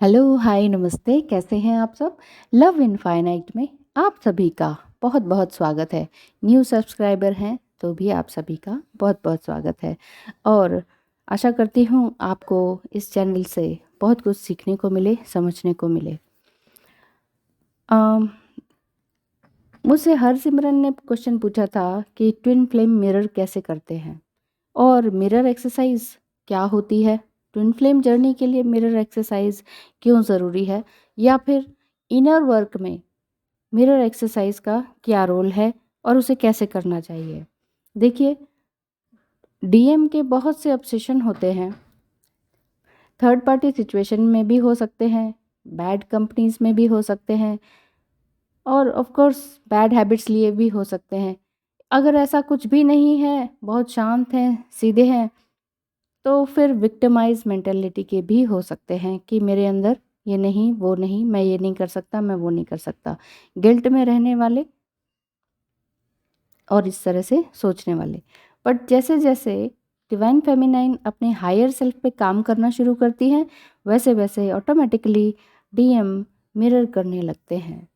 Hello, हाय, नमस्ते, कैसे हैं आप सब? लव इनफाइनाइट में आप सभी का बहुत-बहुत स्वागत है। न्यू सब्सक्राइबर हैं तो भी आप सभी का बहुत-बहुत स्वागत है और आशा करती हूँ आपको इस चैनल से बहुत कुछ सीखने को मिले, समझने को मिले। अम, मुझसे हरसिमरन ने क्वेश्चन पूछा था कि ट्विन फ्लेम मिरर कैसे करते हैं और मिरर एक्सरसाइज क्या होती है? ट्विन फ्लेम जर्नी के लिए मिरर एक्सरसाइज क्यों ज़रूरी है? या फिर इनर वर्क में मिरर एक्सरसाइज का क्या रोल है और उसे कैसे करना चाहिए? देखिए, डीएम के बहुत से ऑब्सेशन होते हैं। थर्ड पार्टी सिचुएशन में भी हो सकते हैं, बैड कंपनीज में भी हो सकते हैं और ऑफ कोर्स बैड हैबिट्स लिए भी हो सकते हैं। अगर ऐसा कुछ भी नहीं है, बहुत शांत हैं, सीधे हैं, तो फिर विक्टिमाइज मेंटालिटी के भी हो सकते हैं कि मेरे अंदर ये नहीं, वो नहीं, मैं ये नहीं कर सकता, मैं वो नहीं कर सकता। गिल्ट में रहने वाले और इस तरह से सोचने वाले। बट जैसे-जैसे डिवाइन फेमिनाइन अपने हायर सेल्फ पे काम करना शुरू करती हैं, वैसे-वैसे ऑटोमेटिकली डीएम मिरर करने लगते हैं।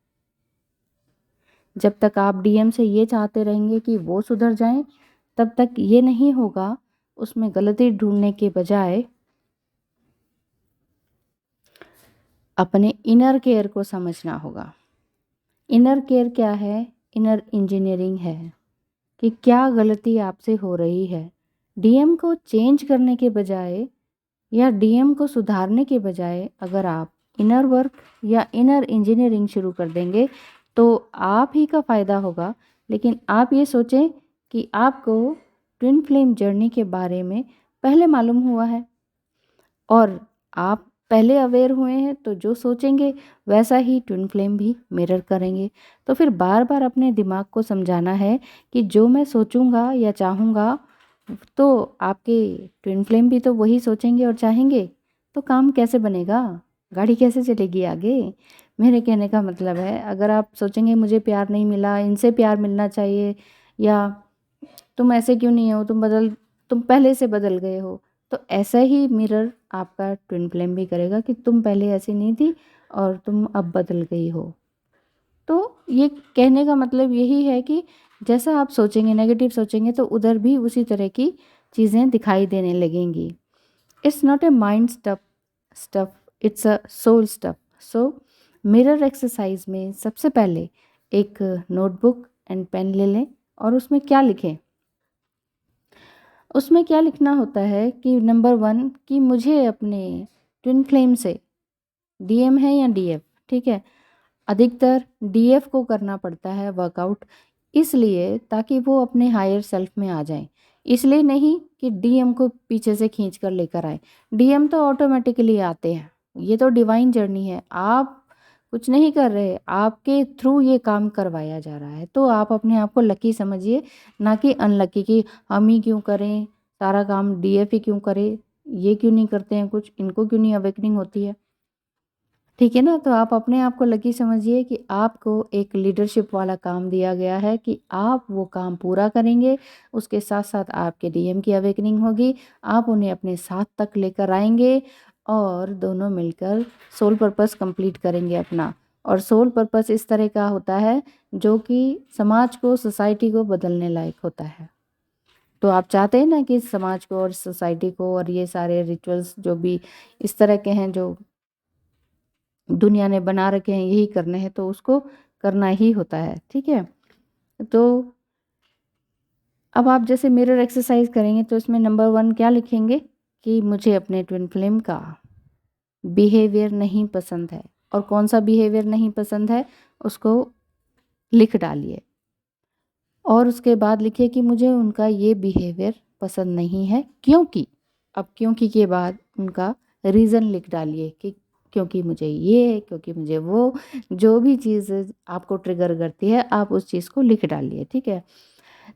जब तक आप डीएम से ये चाहते रहेंगे कि वो सुधर जाएँ, तब तक ये नहीं होगा। उसमें गलती ढूँढने के बजाय अपने इनर केयर को समझना होगा। इनर केयर क्या है? इनर इंजीनियरिंग है कि क्या गलती आपसे हो रही है। डीएम को चेंज करने के बजाय या डीएम को सुधारने के बजाय अगर आप इनर वर्क या इनर इंजीनियरिंग शुरू कर देंगे तो आप ही का फ़ायदा होगा। लेकिन आप ये सोचें कि आपको ट्विन फ्लेम जर्नी के बारे में पहले मालूम हुआ है और आप पहले अवेयर हुए हैं, तो जो सोचेंगे वैसा ही ट्विन फ्लेम भी मिरर करेंगे। तो फिर बार-बार अपने दिमाग को समझाना है कि जो मैं सोचूँगा या चाहूँगा तो आपके ट्विन फ्लेम भी तो वही सोचेंगे और चाहेंगे। तो काम कैसे बनेगा? गाड़ी कैसे चलेगी आगे? मेरे कहने का मतलब है, अगर आप सोचेंगे मुझे प्यार नहीं मिला, इनसे प्यार मिलना चाहिए या तुम ऐसे क्यों नहीं हो, तुम पहले से बदल गए हो। तो ऐसा ही मिरर आपका ट्विन फ्लेम भी करेगा कि तुम पहले ऐसी नहीं थी और तुम अब बदल गई हो। तो ये कहने का मतलब यही है कि जैसा आप सोचेंगे, नेगेटिव सोचेंगे, तो उधर भी उसी तरह की चीज़ें दिखाई देने लगेंगी। It's not a mind stuff, it's a soul stuff. So mirror exercise में सबसे पहले एक नोटबुक एंड पेन ले लें और उसमें क्या लिखें? उसमें क्या लिखना होता है कि नंबर 1 कि मुझे अपने ट्विन फ्लेम से डीएम है या डीएफ, ठीक है? अधिकतर डीएफ को करना पड़ता है वर्कआउट, इसलिए ताकि वो अपने हायर सेल्फ में आ जाएँ। इसलिए नहीं कि डीएम को पीछे से खींच कर लेकर आएँ। डीएम तो ऑटोमैटिकली आते हैं। ये तो डिवाइन जर्नी है। आप कुछ नहीं कर रहे, आपके थ्रू ये काम करवाया जा रहा है। तो आप अपने आप को लकी समझिए, ना कि अनलकी कि हम ही क्यों करें, सारा काम डीएफ ही क्यों करे, ये क्यों नहीं करते हैं कुछ, इनको क्यों नहीं अवेकनिंग होती है। ठीक है ना? तो आप अपने आप को लकी समझिए कि आपको एक लीडरशिप वाला काम दिया गया है कि आप वो काम पूरा करेंगे। उसके साथ-साथ आपके डीएम की अवेकनिंग होगी। आप उन्हें अपने साथ तक लेकर आएँगे और दोनों मिलकर सोल पर्पस कंप्लीट करेंगे अपना। और सोल पर्पस इस तरह का होता है जो कि समाज को, सोसाइटी को बदलने लायक होता है। तो आप चाहते हैं ना कि समाज को और सोसाइटी को और ये सारे रिचुअल्स जो भी इस तरह के हैं जो दुनिया ने बना रखे हैं यही करने हैं, तो उसको करना ही होता है, ठीक है? तो अब आप जैसे मिरर एक्सरसाइज करेंगे तो इसमें नंबर 1 क्या लिखेंगे कि मुझे अपने ट्विन फ्लेम का बिहेवियर नहीं पसंद है और कौन-सा बिहेवियर नहीं पसंद है उसको लिख डालिए। और उसके बाद लिखिए कि मुझे उनका ये बिहेवियर पसंद नहीं है क्योंकि, अब क्योंकि के बाद उनका रीज़न लिख डालिए कि क्योंकि मुझे ये, क्योंकि मुझे वो, जो भी चीज़ आपको ट्रिगर करती है आप उस चीज़ को लिख डालिए, ठीक है?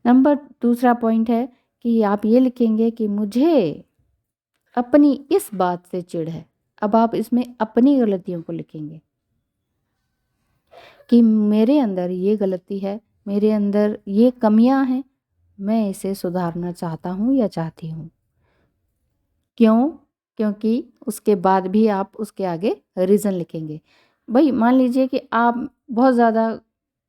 नंबर दूसरा पॉइंट है कि आप ये लिखेंगे कि मुझे अपनी इस बात से चिढ़ है। अब आप इसमें अपनी गलतियों को लिखेंगे कि मेरे अंदर ये गलती है, मेरे अंदर ये कमियां हैं, मैं इसे सुधारना चाहता हूँ या चाहती हूँ। क्यों? क्योंकि उसके बाद भी आप उसके आगे रीज़न लिखेंगे। भाई मान लीजिए कि आप बहुत ज़्यादा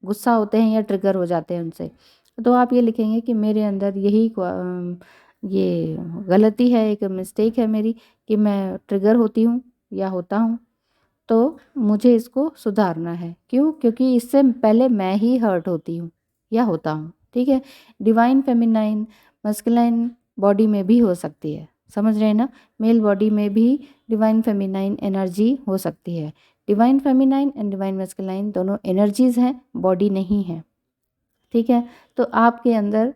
गुस्सा होते हैं या ट्रिगर हो जाते हैं उनसे, तो आप ये लिखेंगे कि मेरे अंदर ये गलती है, एक मिस्टेक है मेरी कि मैं ट्रिगर होती हूँ या होता हूँ, तो मुझे इसको सुधारना है। क्यों? क्योंकि इससे पहले मैं ही हर्ट होती हूँ या होता हूँ। ठीक है? डिवाइन फेमिनाइन मस्कुलाइन बॉडी में भी हो सकती है, समझ रहे हैं ना? मेल बॉडी में भी डिवाइन फेमिनाइन एनर्जी हो सकती है। Divine feminine and divine masculine दोनों एनर्जीज हैं, बॉडी नहीं है। ठीक है? तो आपके अंदर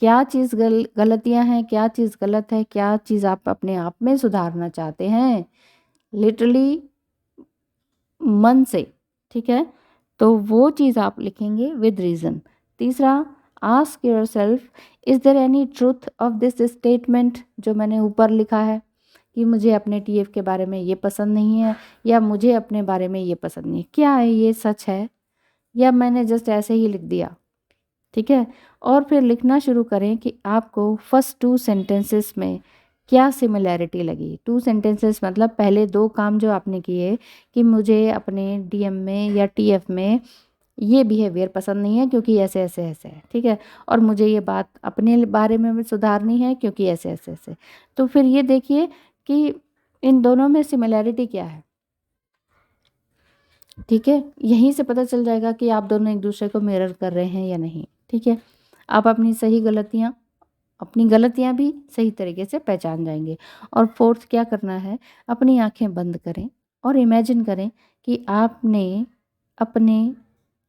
क्या चीज़ गलतियां हैं, क्या चीज़ गलत है, क्या चीज़ आप अपने आप में सुधारना चाहते हैं, लिटरली मन से। ठीक है? तो वो चीज़ आप लिखेंगे विद रीज़न। तीसरा, ask yourself, is there any truth of this statement, जो मैंने ऊपर लिखा है कि मुझे अपने टीएफ के बारे में ये पसंद नहीं है या मुझे अपने बारे में ये पसंद नहीं है, क्या है ये सच है या मैंने जस्ट ऐसे ही लिख दिया? ठीक है? और फिर लिखना शुरू करें कि आपको फर्स्ट 2 सेंटेंसेस में क्या सिमिलैरिटी लगी। 2 सेंटेंसेस मतलब पहले 2 काम जो आपने किए कि मुझे अपने डीएम में या टीएफ में ये बिहेवियर पसंद नहीं है क्योंकि ऐसे ऐसे ऐसे है। ठीक है? और मुझे ये बात अपने बारे में भी सुधारनी है क्योंकि ऐसे ऐसे ऐसे। तो फिर ये देखिए कि इन दोनों में सिमिलैरिटी क्या है। ठीक है? यहीं से पता चल जाएगा कि आप दोनों एक दूसरे को मिरर कर रहे हैं या नहीं। ठीक है? आप अपनी गलतियाँ भी सही तरीके से पहचान जाएंगे। और फोर्थ क्या करना है, अपनी आंखें बंद करें और इमेजिन करें कि आपने अपने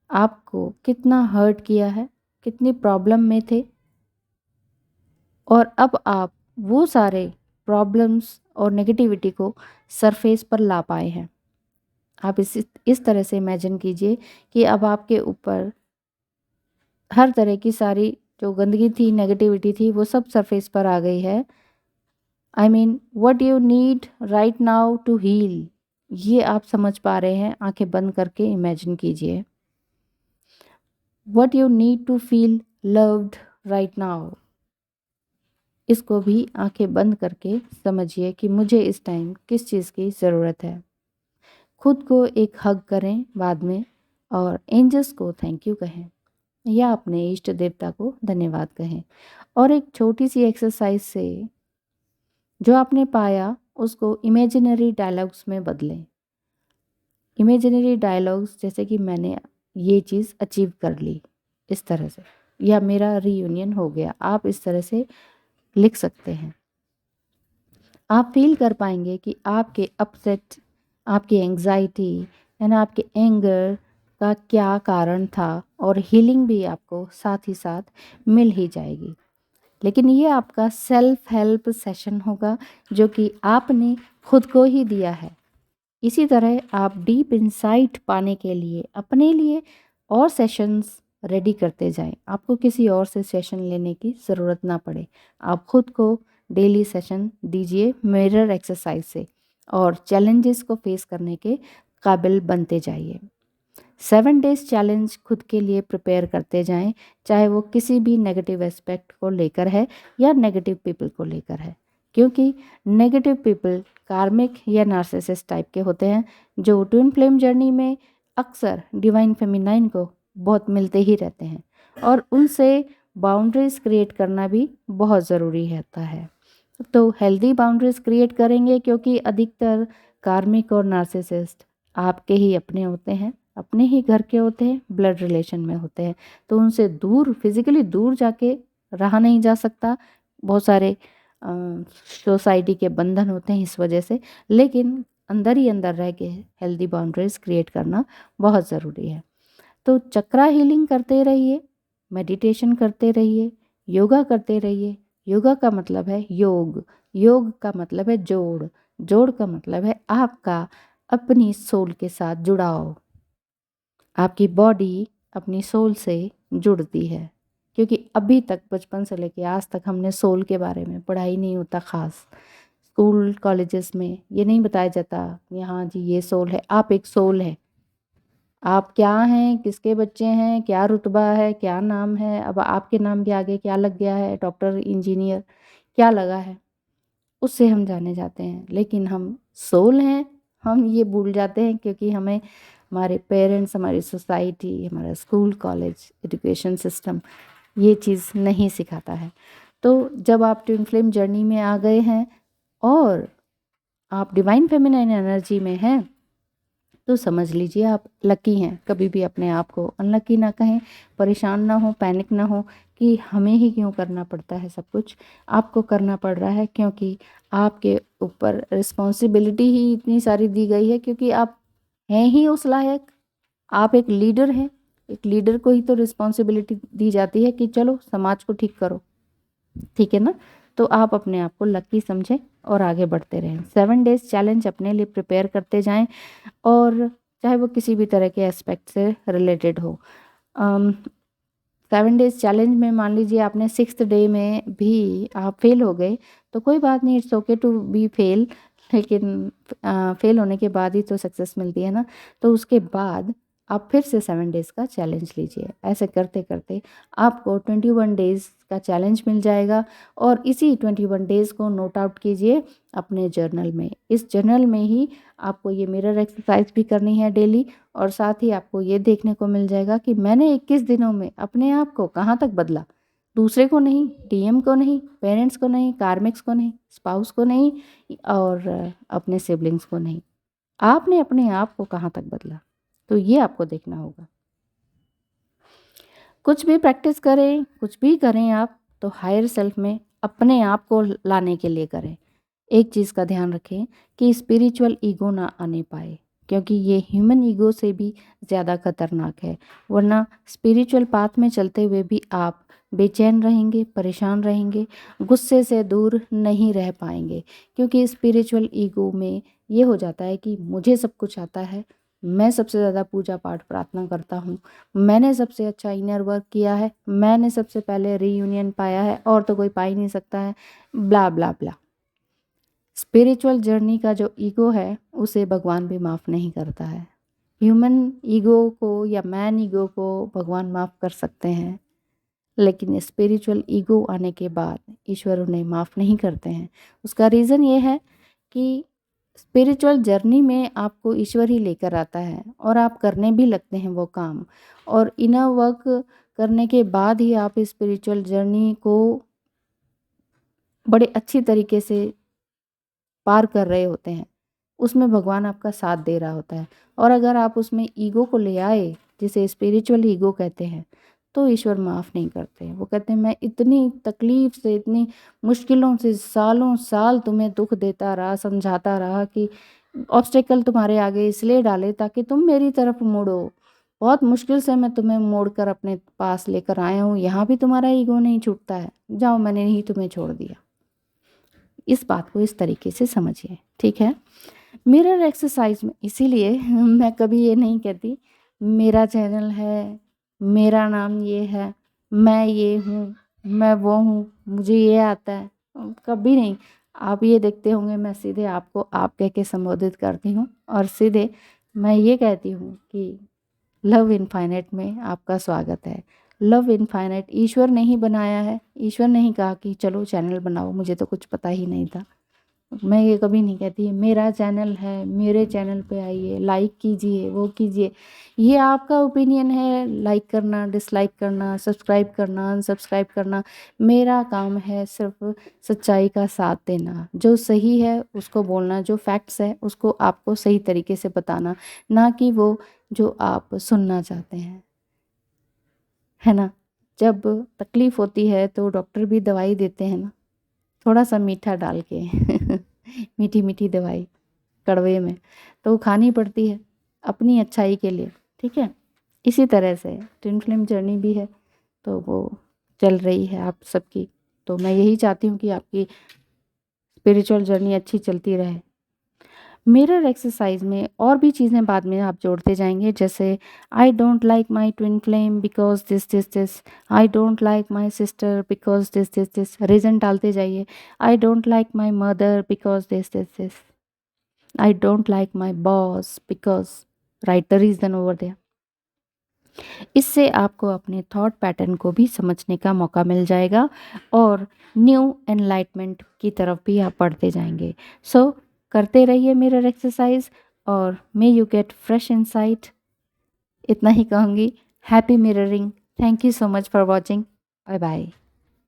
आप को कितना हर्ट किया है, कितनी प्रॉब्लम में थे और अब आप वो सारे प्रॉब्लम्स और नेगेटिविटी को सरफेस पर ला पाए हैं। आप इस तरह से इमेजिन कीजिए कि अब आपके ऊपर हर तरह की सारी जो गंदगी थी, नेगेटिविटी थी, वो सब सरफेस पर आ गई है। I mean what you need right now to heal, ये आप समझ पा रहे हैं? आंखें बंद करके इमेजिन कीजिए। What you need to feel loved right now, इसको भी आंखें बंद करके समझिए कि मुझे इस टाइम किस चीज़ की ज़रूरत है। खुद को एक हग करें बाद में और एंजल्स को थैंक यू कहें या अपने इष्ट देवता को धन्यवाद कहें। और एक छोटी सी एक्सरसाइज से जो आपने पाया उसको इमेजिनरी डायलॉग्स में बदलें। इमेजिनरी डायलॉग्स जैसे कि मैंने ये चीज़ अचीव कर ली इस तरह से, या मेरा रीयूनियन हो गया, आप इस तरह से लिख सकते हैं। आप फील कर पाएंगे कि आपके अपसेट, आपकी एंग्जाइटी यानी आपके एंगर का क्या कारण था और हीलिंग भी आपको साथ ही साथ मिल ही जाएगी। लेकिन ये आपका सेल्फ हेल्प सेशन होगा जो कि आपने खुद को ही दिया है। इसी तरह आप डीप इंसाइट पाने के लिए अपने लिए और सेशंस रेडी करते जाएं। आपको किसी और से सेशन लेने की ज़रूरत ना पड़े। आप खुद को डेली सेशन दीजिए मिरर एक्सरसाइज से और चैलेंजेस को फेस करने के काबिल बनते जाइए। 7 डेज चैलेंज खुद के लिए प्रिपेयर करते जाएं, चाहे वो किसी भी नेगेटिव एस्पेक्ट को लेकर है या नेगेटिव पीपल को लेकर है। क्योंकि नेगेटिव पीपल कार्मिक या नार्सिसिस्ट टाइप के होते हैं जो ट्विन फ्लेम जर्नी में अक्सर डिवाइन फेमिनाइन को बहुत मिलते ही रहते हैं और उनसे बाउंड्रीज क्रिएट करना भी बहुत ज़रूरी होता है। तो हेल्दी बाउंड्रीज क्रिएट करेंगे क्योंकि अधिकतर कार्मिक और नार्सिसिस्ट आपके ही अपने होते हैं, अपने ही घर के होते हैं, ब्लड रिलेशन में होते हैं। तो उनसे दूर, फिजिकली दूर जाके रहा नहीं जा सकता। बहुत सारे सोसाइटी के बंधन होते हैं इस वजह से, लेकिन अंदर ही अंदर रह के हेल्दी बाउंड्रीज क्रिएट करना बहुत ज़रूरी है। तो चक्रा हीलिंग करते रहिए, मेडिटेशन करते रहिए, योगा करते रहिए। योगा का मतलब है योग, योग का मतलब है जोड़, जोड़ का मतलब है आपका अपनी सोल के साथ जुड़ाव। आपकी बॉडी अपनी सोल से जुड़ती है क्योंकि अभी तक बचपन से लेके आज तक हमने सोल के बारे में पढ़ा ही नहीं होता। ख़ास स्कूल कॉलेजेस में ये नहीं बताया जाता, यहाँ जी ये सोल है, आप एक सोल है। आप क्या हैं, किसके बच्चे हैं, क्या रुतबा है, क्या नाम है, अब आपके नाम के आगे क्या लग गया है, डॉक्टर, इंजीनियर, क्या लगा है? उससे हम जाने जाते हैं। लेकिन हम सोल हैं, हम ये भूल जाते हैं क्योंकि हमें हमारे पेरेंट्स, हमारी सोसाइटी, हमारा स्कूल, कॉलेज, एजुकेशन सिस्टम ये चीज़ नहीं सिखाता है। तो जब आप ट्विन फ्लेम जर्नी में आ गए हैं और आप डिवाइन फेमिनाइन एनर्जी में हैं, तो समझ लीजिए आप लकी हैं। कभी भी अपने आप को अनलकी ना कहें, परेशान ना हो, पैनिक ना हो कि हमें ही क्यों करना पड़ता है सब कुछ। आपको करना पड़ रहा है क्योंकि आपके ऊपर रिस्पॉन्सिबिलिटी ही इतनी सारी दी गई है, क्योंकि आप हैं ही उस लायक। आप एक लीडर हैं, एक लीडर को ही तो रिस्पॉन्सिबिलिटी दी जाती है कि चलो समाज को ठीक करो, ठीक है ना। तो आप अपने आप को लकी समझें और आगे बढ़ते रहें। 7 डेज चैलेंज अपने लिए प्रिपेयर करते जाएं, और चाहे वो किसी भी तरह के एस्पेक्ट से रिलेटेड हो। 7 डेज चैलेंज में मान लीजिए आपने 6th डे में भी आप फेल हो गए, तो कोई बात नहीं, it's okay to be fail. लेकिन फेल होने के बाद ही तो सक्सेस मिलती है ना। तो उसके बाद आप फिर से 7 डेज का चैलेंज लीजिए। ऐसे करते करते आपको 21 डेज का चैलेंज मिल जाएगा, और इसी 21 डेज को नोट आउट कीजिए अपने जर्नल में। इस जर्नल में ही आपको ये मिरर एक्सरसाइज भी करनी है डेली, और साथ ही आपको ये देखने को मिल जाएगा कि मैंने 21 दिनों में अपने आप को कहाँ तक बदला। दूसरे को नहीं, टीएम को नहीं, पेरेंट्स को नहीं, कार्मिक्स को नहीं, स्पाउस को नहीं, और अपने सिबलिंग्स को नहीं, आपने अपने आप को कहाँ तक बदला। तो ये आपको देखना होगा। कुछ भी प्रैक्टिस करें, कुछ भी करें आप, तो हायर सेल्फ में अपने आप को लाने के लिए करें। एक चीज़ का ध्यान रखें कि स्पिरिचुअल ईगो ना आने पाए, क्योंकि ये ह्यूमन ईगो से भी ज़्यादा खतरनाक है। वरना स्पिरिचुअल पाथ में चलते हुए भी आप बेचैन रहेंगे, परेशान रहेंगे, गुस्से से दूर नहीं रह पाएंगे। क्योंकि स्पिरिचुअल ईगो में ये हो जाता है कि मुझे सब कुछ आता है, मैं सबसे ज़्यादा पूजा पाठ प्रार्थना करता हूँ, मैंने सबसे अच्छा इनर वर्क किया है, मैंने सबसे पहले रीयूनियन पाया है, और तो कोई पा ही नहीं सकता है, ब्ला ब्ला ब्ला। स्पिरिचुअल जर्नी का जो ईगो है उसे भगवान भी माफ़ नहीं करता है। ह्यूमन ईगो को या मैन ईगो को भगवान माफ़ कर सकते हैं, लेकिन स्पिरिचुअल ईगो आने के बाद ईश्वर उन्हें माफ़ नहीं करते हैं। उसका रीज़न ये है कि स्पिरिचुअल जर्नी में आपको ईश्वर ही लेकर आता है, और आप करने भी लगते हैं वो काम, और इनर वर्क करने के बाद ही आप स्पिरिचुअल जर्नी को बड़े अच्छी तरीके से पार कर रहे होते हैं। उसमें भगवान आपका साथ दे रहा होता है। और अगर आप उसमें ईगो को ले आए, जिसे स्पिरिचुअल ईगो कहते हैं, तो ईश्वर माफ़ नहीं करते। वो कहते हैं मैं इतनी तकलीफ से, इतनी मुश्किलों से सालों साल तुम्हें दुख देता रहा, समझाता रहा कि ऑब्स्टेकल तुम्हारे आगे इसलिए डाले ताकि तुम मेरी तरफ मुड़ो। बहुत मुश्किल से मैं तुम्हें मोड़ कर अपने पास लेकर आया हूँ, यहाँ भी तुम्हारा ईगो नहीं छूटता है, जाओ मैंने ही तुम्हें छोड़ दिया। इस बात को इस तरीके से समझिए, ठीक है। मिरर एक्सरसाइज में इसीलिए मैं कभी ये नहीं कहती मेरा चैनल है, मेरा नाम ये है, मैं ये हूँ, मैं वो हूँ, मुझे ये आता है, कभी नहीं। आप ये देखते होंगे मैं सीधे आपको आप कह के संबोधित करती हूँ, और सीधे मैं ये कहती हूँ कि लव इनफाइनाइट में आपका स्वागत है। लव इनफाइनाइट ईश्वर ने ही बनाया है। ईश्वर ने ही कहा कि चलो चैनल बनाओ, मुझे तो कुछ पता ही नहीं था। मैं ये कभी नहीं कहती मेरा चैनल है, मेरे चैनल पे आइए, लाइक कीजिए, वो कीजिए। ये आपका ओपिनियन है, लाइक करना, डिसलाइक करना, सब्सक्राइब करना, अनसब्सक्राइब करना। मेरा काम है सिर्फ सच्चाई का साथ देना, जो सही है उसको बोलना, जो फैक्ट्स है उसको आपको सही तरीके से बताना, ना कि वो जो आप सुनना चाहते हैं, है ना। जब तकलीफ़ होती है तो डॉक्टर भी दवाई देते हैं ना, थोड़ा सा मीठा डाल के मीठी मीठी दवाई कड़वे में, तो वो खानी पड़ती है अपनी अच्छाई के लिए, ठीक है। इसी तरह से ट्विन फ्लेम जर्नी भी है, तो वो चल रही है आप सबकी। तो मैं यही चाहती हूँ कि आपकी स्पिरिचुअल जर्नी अच्छी चलती रहे। मिरर एक्सरसाइज में और भी चीज़ें बाद में आप जोड़ते जाएंगे, जैसे I don't like my twin flame because this this this, I don't like my sister because this this this, reason डालते जाइए। I don't like my mother because this this this, I don't like my boss because, write the reason over there. इससे आपको अपने thought pattern को भी समझने का मौका मिल जाएगा और न्यू एनलाइटमेंट की तरफ भी आप बढ़ते जाएंगे। सो करते रहिए मिरर एक्सरसाइज और may you get fresh insight. इतना ही कहूँगी। Happy mirroring. Thank you so much for watching. Bye bye.